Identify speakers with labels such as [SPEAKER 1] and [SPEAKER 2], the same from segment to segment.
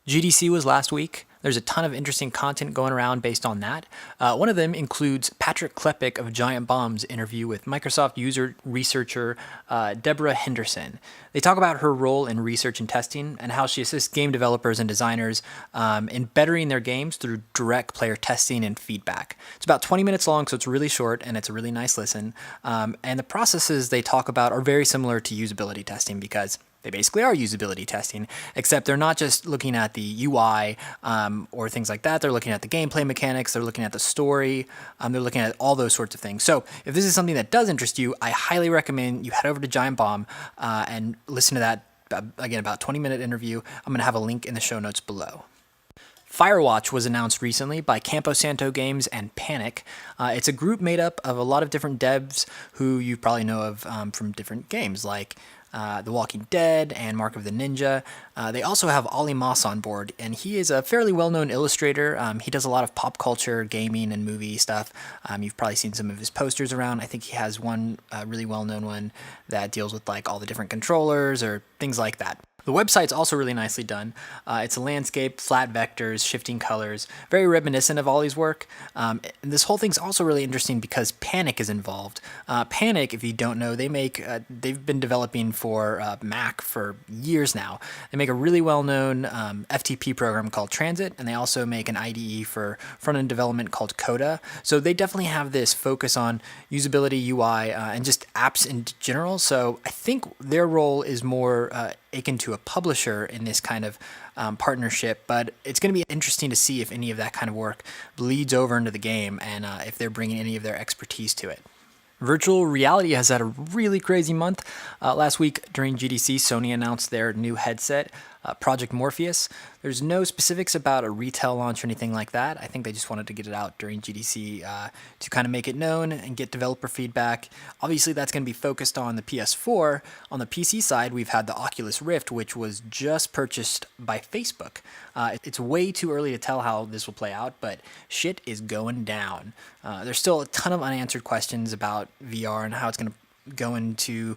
[SPEAKER 1] GDC was last week. There's a ton of interesting content going around based on that. One of them includes Patrick Klepek of Giant Bomb's interview with Microsoft user researcher Deborah Henderson. They talk about her role in research and testing and how she assists game developers and designers in bettering their games through direct player testing and feedback. It's about 20 minutes long, so it's really short and it's a really nice listen. And the processes they talk about are very similar to usability testing because they basically are usability testing, except they're not just looking at the UI or things like that. They're looking at the gameplay mechanics. They're looking at the story. They're looking at all those sorts of things. So if this is something that does interest you, I highly recommend you head over to Giant Bomb and listen to that, again, about 20-minute interview. I'm going to have a link in the show notes below. Firewatch was announced recently by Campo Santo Games and Panic. It's a group made up of a lot of different devs who you probably know of from different games like The Walking Dead and Mark of the Ninja. They also have Ollie Moss on board, and he is a fairly well-known illustrator. He does a lot of pop culture, gaming, and movie stuff. You've probably seen some of his posters around. I think he has one really well-known one that deals with like all the different controllers or things like that. The website's also really nicely done. It's a landscape, flat vectors, shifting colors, very reminiscent of Ollie's work. And this whole thing's also really interesting because Panic is involved. Panic, if you don't know, they've been developing for Mac for years now. They make a really well-known FTP program called Transit, and they also make an IDE for front-end development called Coda. So they definitely have this focus on usability, UI, and just apps in general. So I think their role is more akin to a publisher in this kind of partnership, but it's going to be interesting to see if any of that kind of work bleeds over into the game and if they're bringing any of their expertise to it. Virtual reality has had a really crazy month. Last week during GDC, Sony announced their new headset, Project Morpheus. There's no specifics about a retail launch or anything like that. I think they just wanted to get it out during GDC to kind of make it known and get developer feedback. Obviously, that's going to be focused on the PS4. On the PC side, we've had the Oculus Rift, which was just purchased by Facebook. It's way too early to tell how this will play out, but shit is going down. There's still a ton of unanswered questions about VR and how it's going to go into,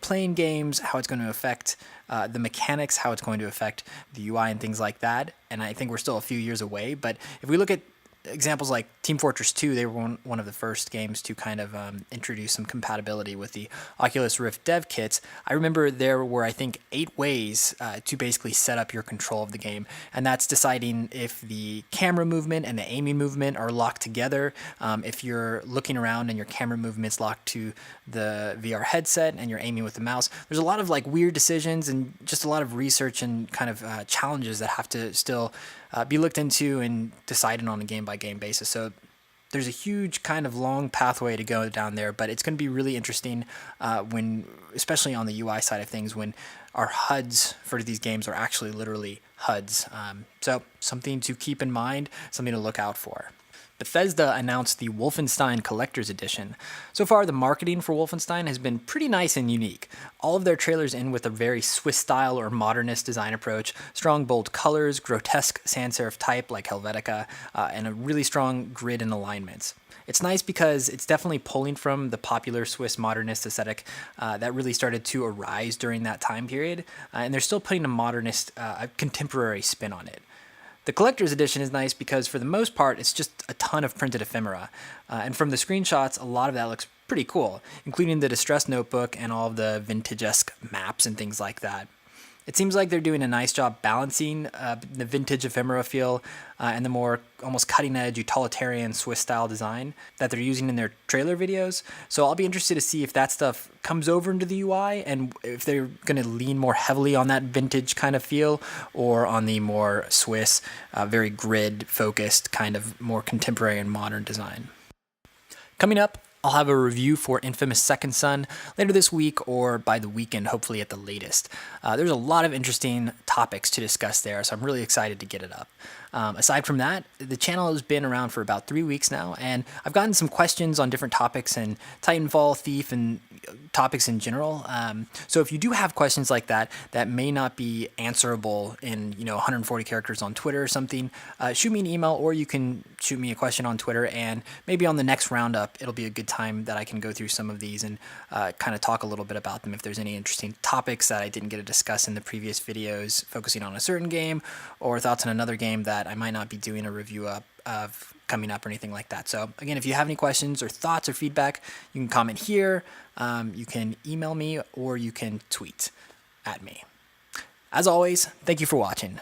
[SPEAKER 1] playing games, how it's going to affect the mechanics, how it's going to affect the UI and things like that. And I think we're still a few years away. But if we look at examples like Team Fortress 2, they were one of the first games to kind of introduce some compatibility with the Oculus Rift dev kits. I remember there were, I think, 8 ways to basically set up your control of the game, and that's deciding if the camera movement and the aiming movement are locked together, if you're looking around and your camera movement's locked to the VR headset and you're aiming with the mouse. There's a lot of like weird decisions and just a lot of research and kind of challenges that have to still be looked into and decided on a game-by-game basis. So there's a huge kind of long pathway to go down there, but it's going to be really interesting especially on the UI side of things, when our HUDs for these games are actually literally HUDs. So something to keep in mind, something to look out for. Bethesda announced the Wolfenstein Collector's Edition. So far, the marketing for Wolfenstein has been pretty nice and unique. All of their trailers end with a very Swiss style or modernist design approach, strong bold colors, grotesque sans serif type like Helvetica, and a really strong grid and alignments. It's nice because it's definitely pulling from the popular Swiss modernist aesthetic that really started to arise during that time period, and they're still putting a modernist, contemporary spin on it. The collector's edition is nice because for the most part, it's just a ton of printed ephemera. And from the screenshots, a lot of that looks pretty cool, including the distress notebook and all of the vintage-esque maps and things like that. It seems like they're doing a nice job balancing the vintage ephemera feel and the more almost cutting-edge utilitarian Swiss-style design that they're using in their trailer videos. So I'll be interested to see if that stuff comes over into the UI and if they're going to lean more heavily on that vintage kind of feel or on the more Swiss, very grid-focused kind of more contemporary and modern design. Coming up, I'll have a review for Infamous Second Son later this week or by the weekend, hopefully at the latest. There's a lot of interesting topics to discuss there, so I'm really excited to get it up. Aside from that, the channel has been around for about 3 weeks now, and I've gotten some questions on different topics and Titanfall, Thief, and topics in general. So if you do have questions like that that may not be answerable in 140 characters on Twitter or something, shoot me an email, or you can shoot me a question on Twitter, and maybe on the next roundup it'll be a good time that I can go through some of these and kind of talk a little bit about them if there's any interesting topics that I didn't get to discuss in the previous videos focusing on a certain game, or thoughts on another game that I might not be doing a review of coming up or anything like that. So again, if you have any questions or thoughts or feedback, you can comment here, you can email me, or you can tweet at me. As always, thank you for watching.